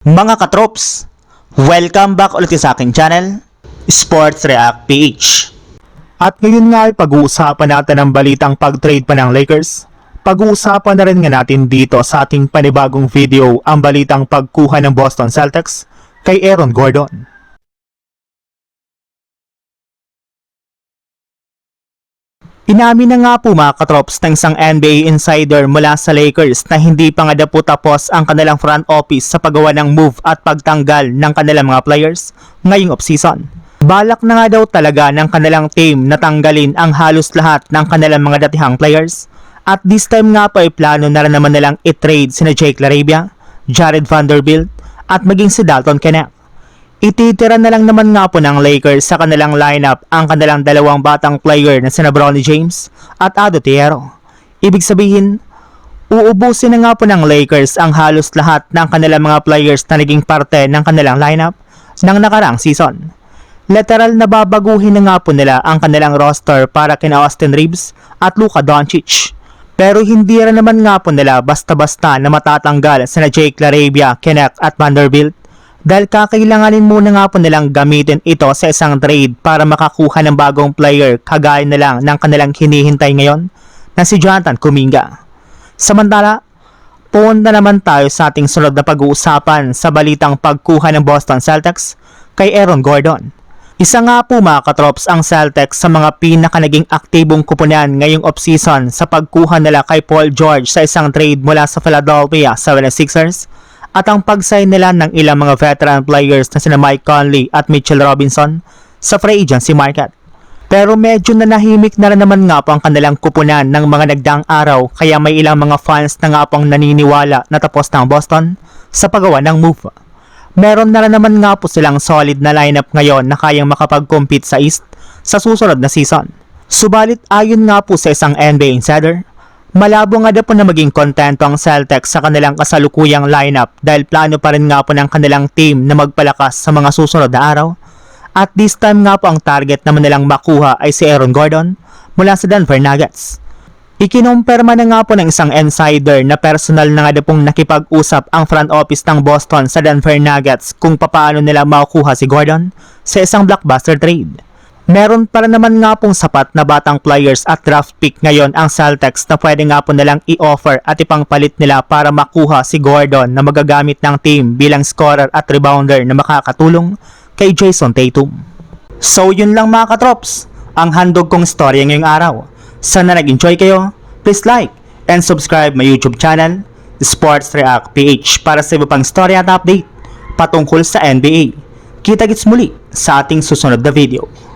Mga katrops, welcome back ulit sa aking channel, Sports React PH. At ngayon nga ay pag-uusapan natin ang balitang pag-trade pa ng Lakers. Pag-uusapan na rin nga natin dito sa ating panibagong video ang balitang pagkuha ng Boston Celtics kay Aaron Gordon. Inamin na nga po mga katrops ng isang NBA insider mula sa Lakers na hindi pa nga daw po tapos ang kanilang front office sa paggawa ng move at pagtanggal ng kanilang mga players ngayong offseason. Balak na nga daw talaga ng kanilang team na tanggalin ang halos lahat ng kanilang mga datihang players. At this time nga po ay plano na rin naman nilang i-trade sina Jake LaRavia, Jared Vanderbilt at maging si Dalton Knecht. Ititira na lang naman nga po ng Lakers sa kanilang lineup ang kanilang dalawang batang player na sina Bronny James at Ado Thiero. Ibig sabihin, uubusin na nga po ng Lakers ang halos lahat ng kanilang mga players na naging parte ng kanilang lineup ng nakaraang season. Literal na babaguhin na nga po nila ang kanilang roster para kina Austin Reeves at Luka Doncic. Pero hindi rin naman nga po nila basta-basta na matatanggal sina Jake LaRavia, Knecht at Vanderbilt dahil kakailanganin muna nga po nilang gamitin ito sa isang trade para makakuha ng bagong player kagaya na lang ng kanilang hinihintay ngayon na si Jonathan Kuminga. Samantala, punta naman tayo sa ating sunod na pag-uusapan sa balitang pagkuha ng Boston Celtics kay Aaron Gordon. Isa nga po mga katrops ang Celtics sa mga pinaka naging aktibong kupunan ngayong offseason sa pagkuha nila kay Paul George sa isang trade mula sa Philadelphia 76ers at ang pag-sign nila ng ilang mga veteran players na sina Mike Conley at Mitchell Robinson sa free agency market. Pero medyo nanahimik na rin naman nga po ang kanilang kupunan ng mga nagdaang araw kaya may ilang mga fans na nga pong naniniwala na tapos na ang Boston sa paggawa ng move. Meron na rin naman nga po silang solid na lineup ngayon na kayang makapag-compete sa East sa susunod na season. Subalit ayon nga po sa isang NBA insider, malabo nga daw po na maging kontento ang Celtics sa kanilang kasalukuyang lineup dahil plano pa rin nga po ng kanilang team na magpalakas sa mga susunod na araw. At this time nga po ang target naman nilang makuha ay si Aaron Gordon mula sa Denver Nuggets. Ikinumpirma na nga po ng isang insider na personal na nga daw pong nakipag-usap ang front office ng Boston sa Denver Nuggets kung papaano nila makukuha si Gordon sa isang blockbuster trade. Meron pa rin naman nga pong sapat na batang players at draft pick ngayon ang Celtics na pwede nga po nilang i-offer at ipangpalit nila para makuha si Gordon na magagamit ng team bilang scorer at rebounder na makakatulong kay Jason Tatum. So yun lang mga katrops, ang handog kong storya ngayong araw. Sana nag-enjoy kayo, please like and subscribe my YouTube channel, Sports React PH para sa iba pang storya at update patungkol sa NBA. Kita-kits muli sa ating susunod na video.